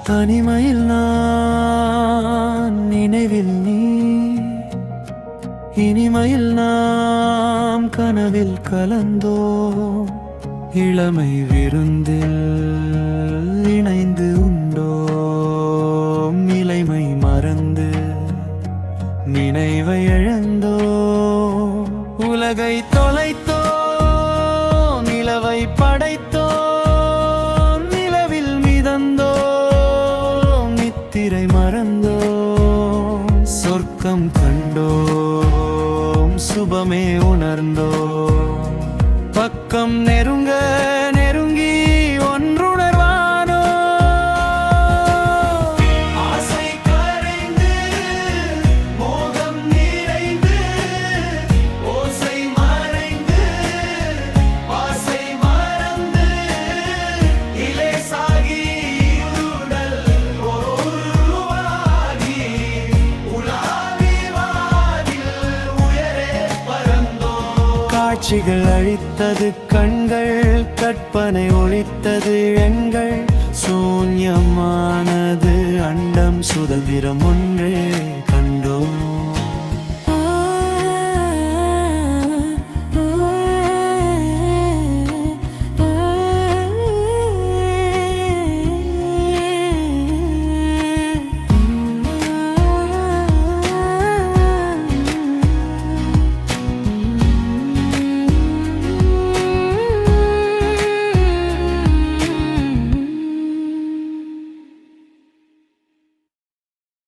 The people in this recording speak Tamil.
தனிமையில் நான், நினைவில் நீ, இனிமையில் நாம் கனவில் கலந்தோம். இளமை விருந்தில் இணைந்து உண்டோம். இளைமை மறந்து நினைவை இழந்தோம். உலகை தொலைத்தோம், நிலவை படைத்தோம். நிலவில் மிதந்தோம், நித்திரை மறந்தோம். சொர்க்கம் கண்டோம், சுபமே உணர்ந்தோம். பக்கம் நெருங்க நெருங்கி ஒன்றுணர்வானோ. ஆசை கரைந்து மோகம் நிறைந்து ஓசை மறைந்து ஆசை மறந்து இலேசாகி உடல் உருவாகி உலாவி வானில் உயரே பறந்தோ. காட்சிகள் அழித்தது கண்கள், கற்பனை ஒழித்தது எண்கள். சூன்யமானது அண்டம், சுதந்திரம் ஒன்றே